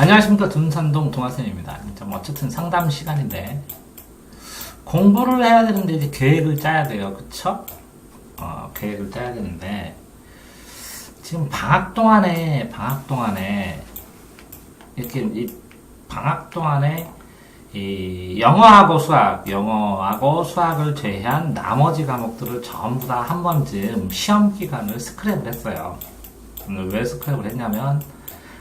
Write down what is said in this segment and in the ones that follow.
안녕하십니까. 둔산동 동아쌤입니다. 어쨌든 상담 시간인데 공부를 해야 되는데 이제 계획을 짜야 돼요. 그쵸? 계획을 짜야 되는데 지금 방학 동안에 이렇게 이 방학 동안에 이 영어하고 수학을 제외한 나머지 과목들을 전부 다 한 번쯤 시험 기간을 스크랩을 했어요. 왜 스크랩을 했냐면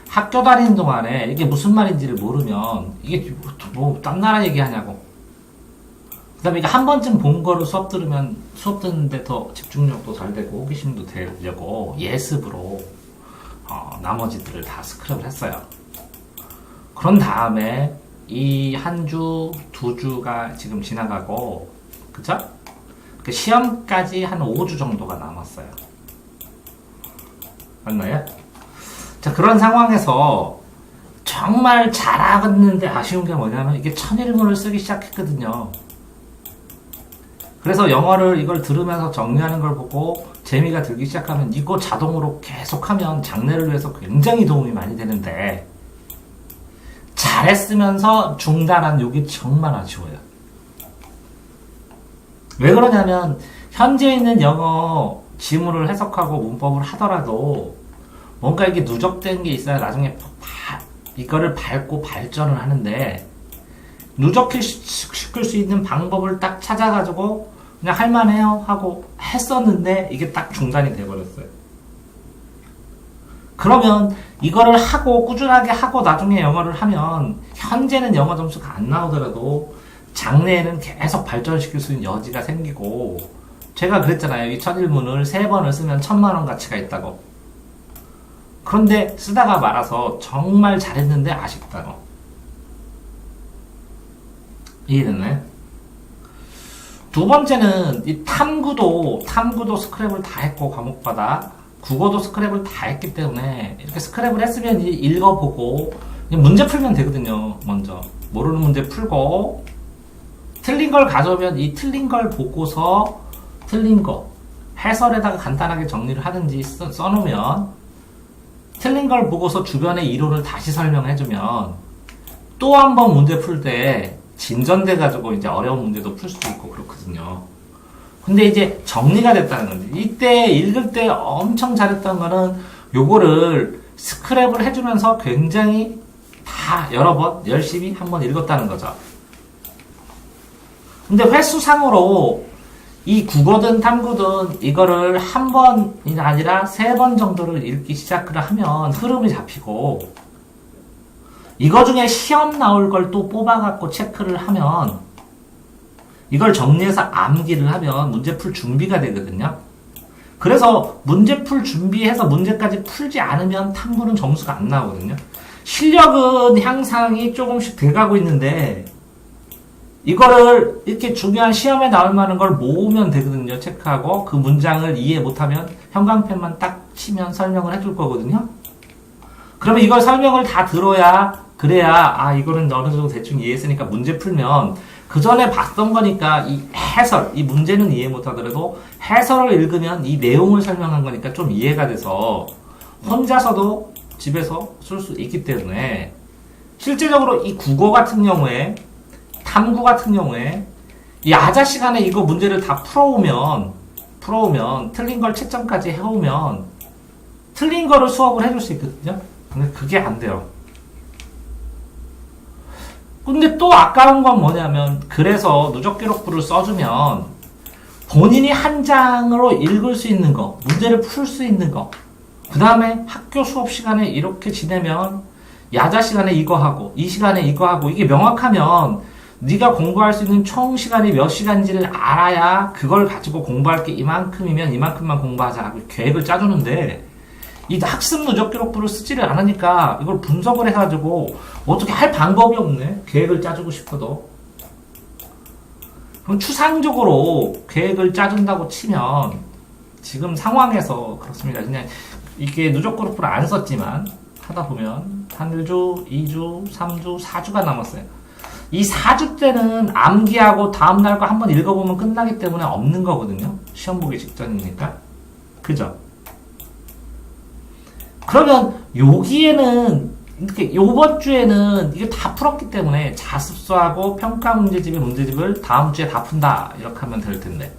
학교 다니는 동안에 이게 무슨 말인지를 모르면 이게 뭐 딴 나라 얘기하냐고. 그 다음에 이게 한 번쯤 본 거를 수업 듣는데 더 집중력도 잘 되고 호기심도 되려고 예습으로 나머지들을 다 스크랩을 했어요. 그런 다음에 이 한 주, 두 주가 지금 지나가고, 그쵸? 그 시험까지 한 5주 정도가 남았어요. 맞나요? 자, 그런 상황에서 정말 잘하겠는데 아쉬운 게 뭐냐면 이게 천일문을 쓰기 시작했거든요. 그래서 영어를 이걸 들으면서 정리하는 걸 보고 재미가 들기 시작하면 이거 자동으로 계속하면 장래를 위해서 굉장히 도움이 많이 되는데 잘했으면서 중단한 욕이 정말 아쉬워요. 왜 그러냐면 현재 있는 영어 지문을 해석하고 문법을 하더라도 뭔가 이게 누적된 게 있어야 나중에 이거를 밟고 발전을 하는데 누적시킬 수 있는 방법을 딱 찾아가지고 그냥 할만해요 하고 했었는데 이게 딱 중단이 돼버렸어요. 그러면 이거를 하고 꾸준하게 하고 나중에 영어를 하면 현재는 영어 점수가 안 나오더라도 장래에는 계속 발전시킬 수 있는 여지가 생기고, 제가 그랬잖아요. 이 천일문을 3번을 쓰면 1000만원 가치가 있다고. 그런데 쓰다가 말아서 정말 잘했는데 아쉽다고. 이해됐나요? 두 번째는 이 탐구도 스크랩을 다 했고 과목마다 국어도 스크랩을 다 했기 때문에 이렇게 스크랩을 했으면 이제 읽어보고 그냥 문제 풀면 되거든요. 먼저 모르는 문제 풀고 틀린 걸 가져오면 이 틀린 걸 보고서 틀린 거 해설에다가 간단하게 정리를 하든지 써놓으면 틀린 걸 보고서 주변의 이론을 다시 설명해주면 또 한 번 문제 풀 때 진전돼가지고 이제 어려운 문제도 풀 수도 있고 그렇거든요. 근데 이제 정리가 됐다는 건데, 이때 읽을 때 엄청 잘했던 거는 요거를 스크랩을 해주면서 굉장히 다 여러 번 열심히 한번 읽었다는 거죠. 근데 횟수상으로 이 국어든 탐구든 이거를 한 번이 아니라 3번 정도를 읽기 시작을 하면 흐름이 잡히고, 이거 중에 시험 나올 걸 또 뽑아갖고 체크를 하면 이걸 정리해서 암기를 하면 문제 풀 준비가 되거든요. 그래서 문제 풀 준비해서 문제까지 풀지 않으면 탐구는 점수가 안 나오거든요. 실력은 향상이 조금씩 돼가고 있는데 이거를 이렇게 중요한 시험에 나올 만한 걸 모으면 되거든요. 체크하고 그 문장을 이해 못하면 형광펜만 딱 치면 설명을 해줄 거거든요. 그러면 이걸 설명을 다 그래야 이거는 어느 정도 대충 이해했으니까 문제 풀면 그 전에 봤던 거니까 이 해설, 이 문제는 이해 못하더라도 해설을 읽으면 이 내용을 설명한 거니까 좀 이해가 돼서 혼자서도 집에서 쓸 수 있기 때문에 실제적으로 이 국어 같은 경우에 탐구 같은 경우에 이 아자 시간에 이거 문제를 다 풀어오면 틀린 걸 채점까지 해오면 틀린 거를 수업을 해줄 수 있거든요. 근데 그게 안 돼요. 근데 또 아까운 건 뭐냐면, 그래서 누적 기록부를 써주면 본인이 한 장으로 읽을 수 있는 거, 문제를 풀 수 있는 거, 그 다음에 학교 수업 시간에 이렇게 지내면 야자 시간에 이거 하고 이 시간에 이거 하고 이게 명확하면 네가 공부할 수 있는 총 시간이 몇 시간인지를 알아야 그걸 가지고 공부할 게 이만큼이면 이만큼만 공부하자 하고 계획을 짜주는데, 이 학습 누적 기록부를 쓰지를 않으니까 이걸 분석을 해가지고 어떻게 할 방법이 없네. 계획을 짜주고 싶어도. 그럼 추상적으로 계획을 짜준다고 치면 지금 상황에서 그렇습니다. 그냥 이게 누적 기록부를 안 썼지만 하다 보면 한 1주, 2주, 3주, 4주가 남았어요. 이 4주 때는 암기하고 다음날 거 한번 읽어보면 끝나기 때문에 없는 거거든요. 시험 보기 직전이니까. 그죠? 그러면 여기에는 이렇게 요번 주에는 이게 다 풀었기 때문에 자습서하고 평가 문제집의 문제집을 다음 주에 다 푼다 이렇게 하면 될 텐데,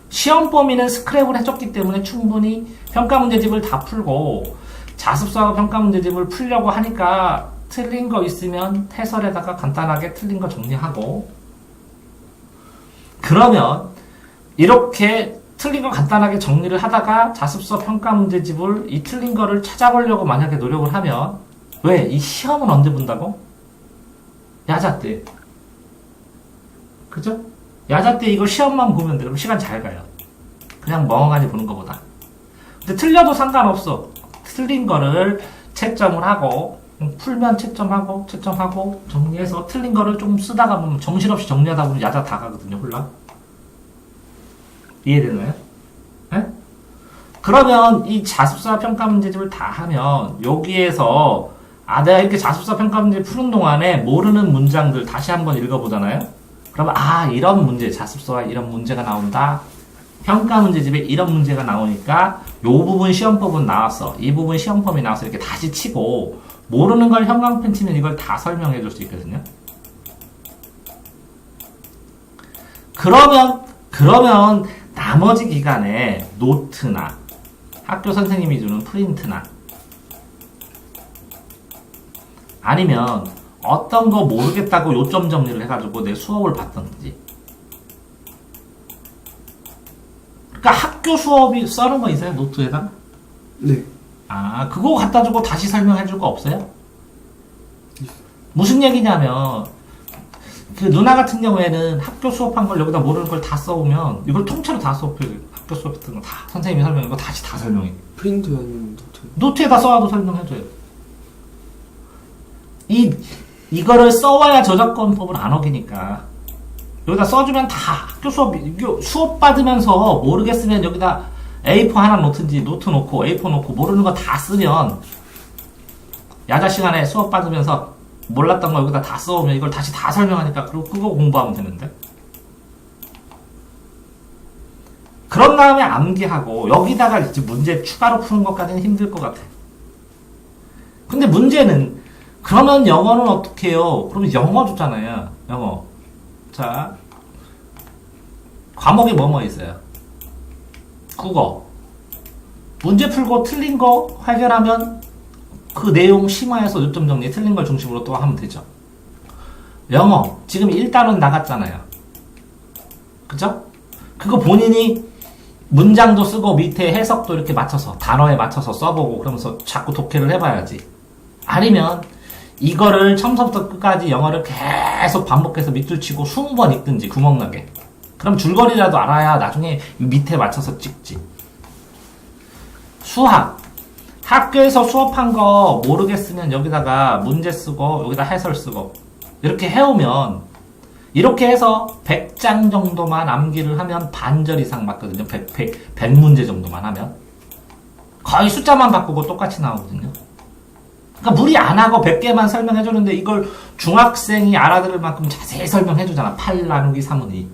시험 범위는 스크랩을 해줬기 때문에 충분히 평가 문제집을 다 풀고 자습서하고 평가 문제집을 풀려고 하니까 틀린 거 있으면 해설에다가 간단하게 틀린 거 정리하고, 그러면 이렇게 틀린 거 간단하게 정리를 하다가 자습서 평가 문제집을 이 틀린 거를 찾아보려고 만약에 노력을 하면, 왜? 이 시험은 언제 본다고? 야자 때. 그죠? 야자 때 이거 시험만 보면 돼. 그럼 시간 잘 가요. 그냥 멍하니 보는 것보다. 근데 틀려도 상관없어. 틀린 거를 채점을 하고, 풀면 채점하고 정리해서 틀린 거를 조금 쓰다가 보면 정신없이 정리하다 보면 야자 다 가거든요. 홀라. 이해되나요? 네? 그러면 이 자습서 평가 문제집을 다 하면 여기에서 내가 이렇게 자습서 평가 문제 푸는 동안에 모르는 문장들 다시 한번 읽어보잖아요. 그러면 이런 문제, 자습서와 이런 문제가 나온다. 평가 문제집에 이런 문제가 나오니까 요 부분 시험법은 나왔어. 이 부분 시험법이 나와서 이렇게 다시 치고, 모르는 걸 형광펜 치면 이걸 다 설명해 줄 수 있거든요. 그러면 나머지 기간에 노트나 학교 선생님이 주는 프린트나 아니면 어떤 거 모르겠다고 요점 정리를 해가지고 내 수업을 봤던지, 그러니까 학교 수업이 써는 거 있어요? 노트에다? 네. 그거 갖다 주고 다시 설명해 줄 거 없어요? 무슨 얘기냐면, 그 누나 같은 경우에는 학교 수업한 걸 여기다 모르는 걸 다 써오면 이걸 통째로 다 수업해. 학교 수업했던 거 다 선생님이 설명한 거 다시 다 설명해. 프린트 아니면 노트? 노트에다 써와도 설명해줘요. 이거를 써와야 저작권법을 안 어기니까 여기다 써주면 다 학교 수업 받으면서 모르겠으면 여기다 A4 하나 놓든지 노트 놓고 A4 놓고 모르는 거 다 쓰면 야자 시간에 수업 받으면서 몰랐던 거 여기다 다 써오면 이걸 다시 다 설명하니까 그거 공부하면 되는데, 그런 다음에 암기하고 여기다가 이제 문제 추가로 푸는 것까지는 힘들 것 같아. 근데 문제는, 그러면 영어는 어떻게 해요? 그러면 영어 줬잖아요. 영어. 자, 과목이 뭐뭐 있어요? 국어. 문제 풀고 틀린 거 해결하면 그 내용 심화해서 요점 정리, 틀린 걸 중심으로 또 하면 되죠. 영어. 지금 1단원 나갔잖아요. 그죠? 그거 본인이 문장도 쓰고 밑에 해석도 이렇게 맞춰서, 단어에 맞춰서 써보고 그러면서 자꾸 독해를 해봐야지. 아니면 이거를 처음부터 끝까지 영어를 계속 반복해서 밑줄 치고 20번 읽든지 구멍나게. 그럼 줄거리라도 알아야 나중에 밑에 맞춰서 찍지. 수학. 학교에서 수업한 거 모르겠으면 여기다가 문제 쓰고 여기다 해설 쓰고 이렇게 해오면, 이렇게 해서 100장 정도만 암기를 하면 반절 이상 맞거든요. 100문제 정도만 하면 거의 숫자만 바꾸고 똑같이 나오거든요. 그러니까 무리 안 하고 100개만 설명해주는데 이걸 중학생이 알아들을 만큼 자세히 설명해주잖아. 8 나누기 3은 2.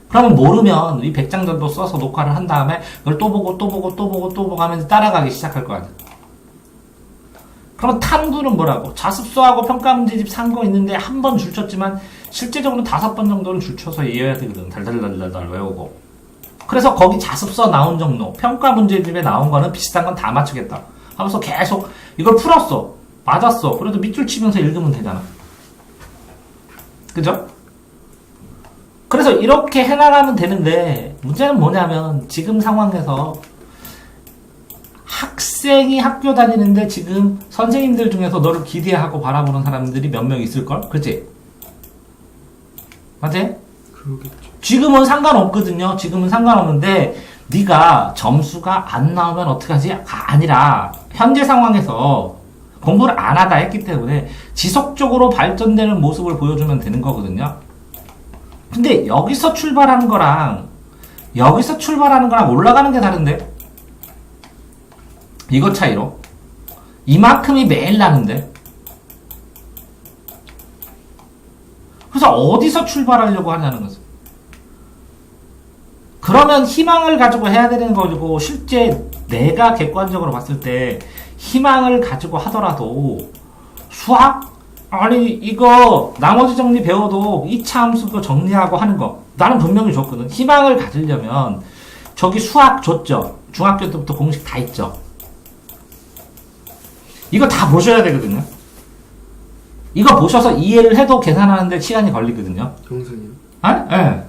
그러면 모르면 이 100장 정도 써서 녹화를 한 다음에 이걸 또 보고 하면서 따라가기 시작할 거 아니야. 그러면 탐구는 뭐라고? 자습서하고 평가 문제집 산 거 있는데 한 번 줄 쳤지만 실제적으로는 5번 정도는 줄 쳐서 이해해야 되거든. 달달달달 외우고. 그래서 거기 자습서 나온 정도, 평가 문제집에 나온 거는 비슷한 건 다 맞추겠다 하면서 계속 이걸 풀었어. 맞았어. 그래도 밑줄 치면서 읽으면 되잖아. 그죠? 그래서 이렇게 해나가면 되는데, 문제는 뭐냐면 지금 상황에서 학생이 학교 다니는데 지금 선생님들 중에서 너를 기대하고 바라보는 사람들이 몇 명 있을걸? 그치? 맞지? 그러겠죠. 지금은 상관없거든요. 지금은 상관없는데 네가 점수가 안 나오면 어떡하지? 아니라 현재 상황에서 공부를 안 하다 했기 때문에 지속적으로 발전되는 모습을 보여주면 되는 거거든요. 근데 여기서 출발하는 거랑 올라가는 게 다른데? 이거 차이로 이만큼이 매일 나는데, 그래서 어디서 출발하려고 하냐는 거죠. 그러면 희망을 가지고 해야 되는 거고, 실제 내가 객관적으로 봤을 때 희망을 가지고 하더라도 수학? 아니 이거 나머지 정리 배워도 2차 함수도 정리하고 하는 거 나는 분명히 줬거든. 희망을 가지려면 저기 수학 줬죠. 중학교 때부터 공식 다 있죠. 이거 다 보셔야 되거든요. 이거 보셔서 이해를 해도 계산하는데 시간이 걸리거든요. 영상이요? 아? 예.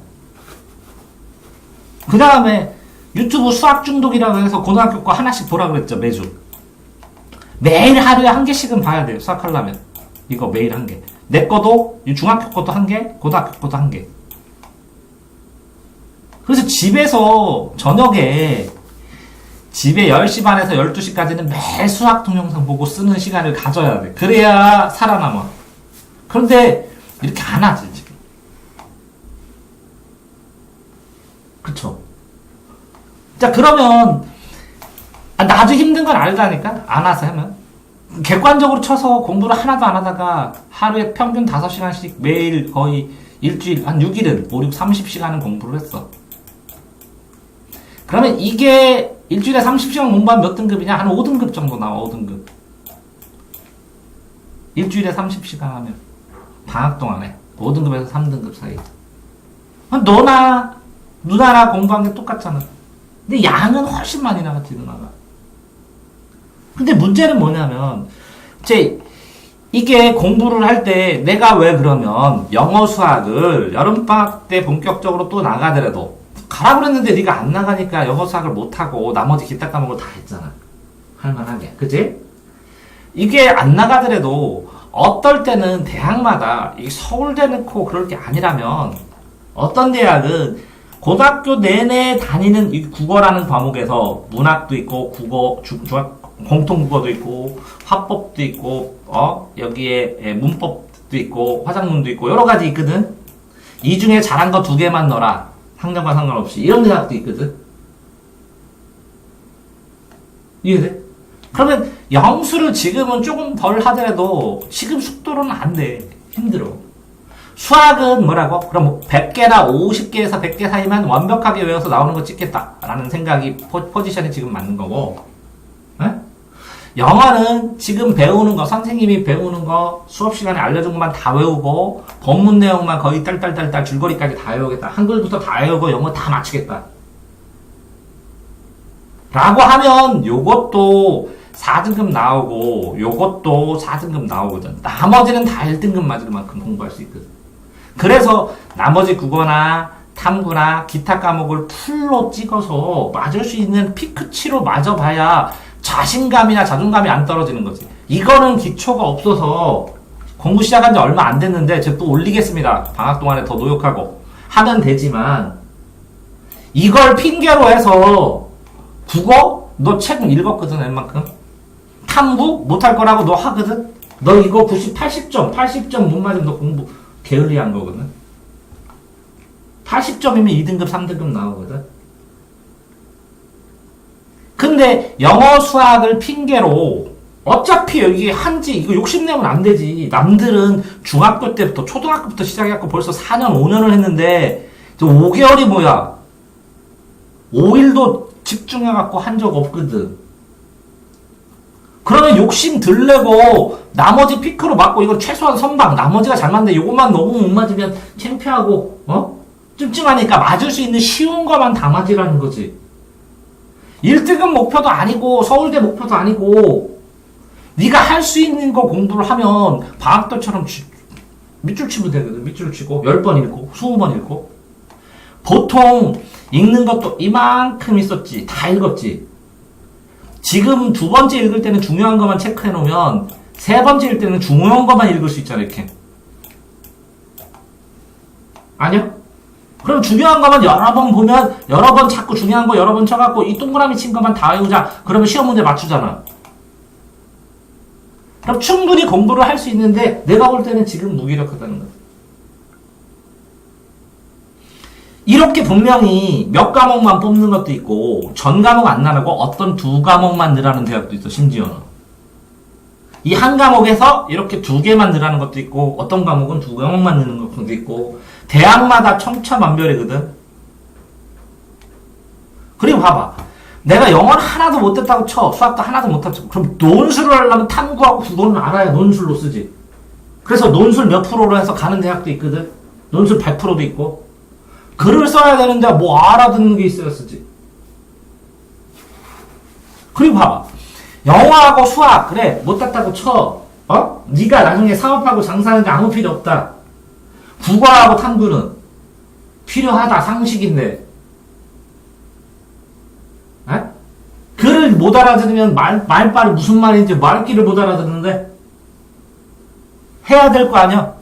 그 다음에 유튜브 수학 중독이라고 해서 고등학교 거 하나씩 보라 그랬죠, 매주. 매일 하루에 한 개씩은 봐야 돼요, 수학 하려면. 이거 매일 한 개. 내 거도, 중학교 것도 한 개, 고등학교 것도 한 개. 그래서 집에서 저녁에 집에 10시 반에서 12시까지는 매일 수학 동영상 보고 쓰는 시간을 가져야 돼. 그래야 살아남아. 그런데 이렇게 안 하지, 지금. 그쵸? 자, 그러면, 나도 힘든 건 알다니까? 안 와서 하면. 객관적으로 쳐서 공부를 하나도 안 하다가 하루에 평균 5시간씩 매일 거의 일주일, 한 6일은, 5, 6, 30시간은 공부를 했어. 그러면 이게 일주일에 30시간 공부하면 몇 등급이냐? 한 5등급 정도 나와, 5등급. 일주일에 30시간 하면. 방학 동안에. 5등급에서 3등급 사이. 너나, 누나나 공부한 게 똑같잖아. 근데 양은 훨씬 많이 나갔지, 누나가. 근데 문제는 뭐냐면, 이게 공부를 할 때 내가 왜 그러면 영어 수학을 여름방학 때 본격적으로 또 나가더라도 가라 그랬는데 네가 안 나가니까 영어 수학을 못하고 나머지 기타 과목을 다 했잖아. 할만하게. 그치? 이게 안 나가더라도 어떨 때는 대학마다 서울대 넣고 그럴 게 아니라면 어떤 대학은 고등학교 내내 다니는 이 국어라는 과목에서 문학도 있고 국어, 공통국어도 있고 화법도 있고 여기에 문법도 있고 화작문도 있고 여러 가지 있거든. 이 중에 잘한 거 2개만 넣어라. 학년과 상관없이 이런 대학도 있거든. 이해돼? 그러면 영수를 지금은 조금 덜 하더라도 지금 속도로는 안 돼. 힘들어. 수학은 뭐라고? 그럼 100개나 50개에서 100개 사이만 완벽하게 외워서 나오는 거 찍겠다라는 생각이 포지션이 지금 맞는 거고, 에? 영어는 지금 배우는 거, 선생님이 배우는 거, 수업 시간에 알려준 것만 다 외우고, 본문 내용만 거의 딸딸딸딸 줄거리까지 다 외우겠다. 한글부터 다 외우고 영어 다 맞추겠다. 라고 하면 요것도 4등급 나오고, 요것도 4등급 나오거든. 나머지는 다 1등급 맞을 만큼 공부할 수 있거든. 그래서 나머지 국어나 탐구나 기타 과목을 풀로 찍어서 맞을 수 있는 피크치로 맞아봐야 자신감이나 자존감이 안 떨어지는 거지. 이거는 기초가 없어서 공부 시작한 지 얼마 안 됐는데 제가 또 올리겠습니다. 방학 동안에 더 노력하고 하면 되지만 이걸 핑계로 해서 국어? 너 책 읽었거든 웬만큼. 탐구? 못할 거라고 너 하거든? 너 이거 90, 80점 못 맞으면 너 공부 게을리한 거거든. 80점이면 2등급, 3등급 나오거든. 근데 영어 수학을 핑계로 어차피 여기 한지 이거 욕심내면 안 되지. 남들은 중학교 때부터 초등학교부터 시작해갖고 벌써 4년 5년을 했는데 5개월이 뭐야 5일도 집중해갖고 한 적 없거든. 그러면 욕심 들래고 나머지 피크로 맞고 이건 최소한 선방 나머지가 잘 맞는데 이것만 너무 못 맞으면 창피하고 찜찜하니까 맞을 수 있는 쉬운 거만 다 맞으라는 거지. 1등급 목표도 아니고 서울대 목표도 아니고 네가 할 수 있는 거 공부를 하면 방학 때처럼 밑줄 치면 되거든. 밑줄 치고 10번 읽고 20번 읽고 보통 읽는 것도 이만큼 있었지. 다 읽었지. 지금 2번째 읽을 때는 중요한 것만 체크해 놓으면 3번째 읽을 때는 중요한 것만 읽을 수 있잖아. 이렇게 아니야? 그럼 중요한 것만 여러 번 보면 여러 번 자꾸 중요한 거 여러 번 쳐갖고 이 동그라미 친 것만 다 외우자. 그러면 시험 문제 맞추잖아. 그럼 충분히 공부를 할 수 있는데 내가 볼 때는 지금 무기력하다는 거야. 이렇게 분명히 몇 과목만 뽑는 것도 있고 전 과목 안 나가고 어떤 2과목만 넣으라는 대학도 있어. 심지어는 이 한 과목에서 이렇게 2개만 넣으라는 것도 있고 어떤 과목은 2과목만 넣는 것도 있고 대학마다 천차만별이거든. 그리고 봐봐. 내가 영어를 하나도 못했다고 쳐. 수학도 하나도 못했다고 쳐. 그럼 논술을 하려면 탐구하고 국어는 알아야 논술로 쓰지. 그래서 논술 몇 프로로 해서 가는 대학도 있거든. 논술 100%도 있고. 글을 써야 되는데 뭐 알아듣는 게 있어야 쓰지. 그리고 봐봐. 영어하고 수학 그래 못했다고 쳐. 네가 나중에 사업하고 장사하는데 아무 필요 없다. 국어하고 탐구는 필요하다. 상식인데. 에? 글을 못 알아들으면 말빨이 무슨 말인지 말귀를 못 알아듣는데 해야 될 거 아니야.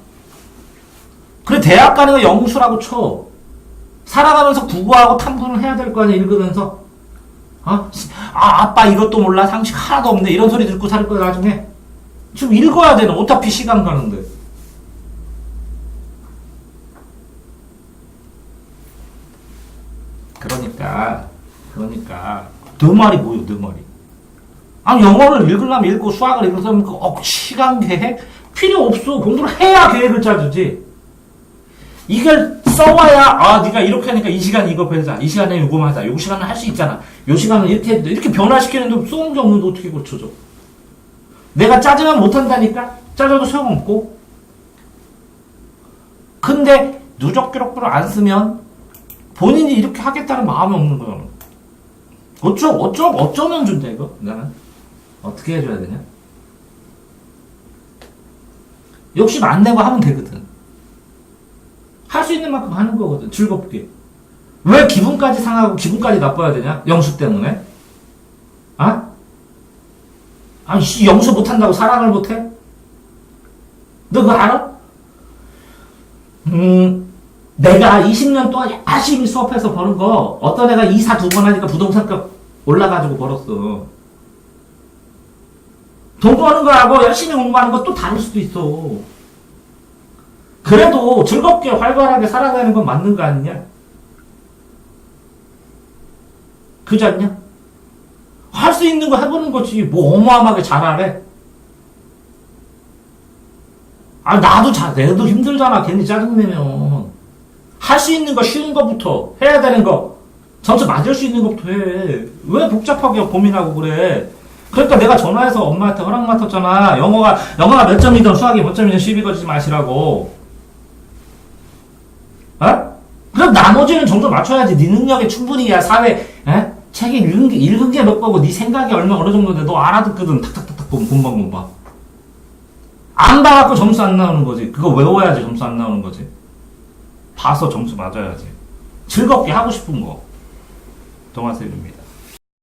그래 대학 가는 거 영수라고 쳐. 살아가면서 국어하고 탐구는 해야 될 거 아니야. 읽으면서 아빠 이것도 몰라 상식 하나도 없네 이런 소리 듣고 살 거야. 나중에 좀 읽어야 되는 어차피 시간 가는데. 그러니까 너 말이 뭐요? 너 말이 아니 영어를 읽으려면 읽고 수학을 읽으려면 시간 계획 필요 없어. 공부를 해야 계획을 짜주지. 이걸 써와야 네가 이렇게 하니까 이 시간에 이거 배우자, 이 시간에 요거 하자, 요 시간은 할 수 있잖아, 요 시간은 이렇게 해도 이렇게 변화시키는데 소용이 없는데 어떻게 고쳐줘. 내가 짜증은 못한다니까. 짜줘도 소용없고. 근데 누적 기록부를 안 쓰면 본인이 이렇게 하겠다는 마음이 없는 거야. 어쩌면 준대 이거. 나는 어떻게 해줘야 되냐. 욕심 안 내고 하면 되거든. 할 수 있는 만큼 하는 거거든. 즐겁게. 왜 기분까지 상하고 기분까지 나빠야 되냐? 영수 때문에? 아니 영수 못한다고 사랑을 못해? 너 그거 알아? 내가 20년 동안 열심히 수업해서 버는 거 어떤 애가 이사 2번 하니까 부동산값 올라가지고 벌었어. 돈 버는 거하고 열심히 공부하는 거 또 다를 수도 있어. 그래도 즐겁게 활발하게 살아가는 건 맞는 거 아니냐? 그지 않냐? 할 수 있는 거 해보는 거지. 뭐 어마어마하게 잘하래? 나도 내도 힘들잖아. 괜히 짜증내면. 할 수 있는 거 쉬운 거부터 해야 되는 거 점수 맞을 수 있는 것부터 해. 왜 복잡하게 고민하고 그래? 그러니까 내가 전화해서 엄마한테 허락 맡았잖아. 영어가 몇 점이든 수학이 몇 점이든 시비 걸지 마시라고. 그럼 나머지는 정도 맞춰야지. 네 능력에 충분히 사회 책 읽은 게 몇 거고 네 생각이 어느 정도인데 너 알아듣거든. 탁탁탁탁 본방. 안 봐갖고 점수 안 나오는 거지. 그거 외워야지 점수 안 나오는 거지. 봐서 점수 맞아야지. 즐겁게 하고 싶은 거. 동아쌤입니다.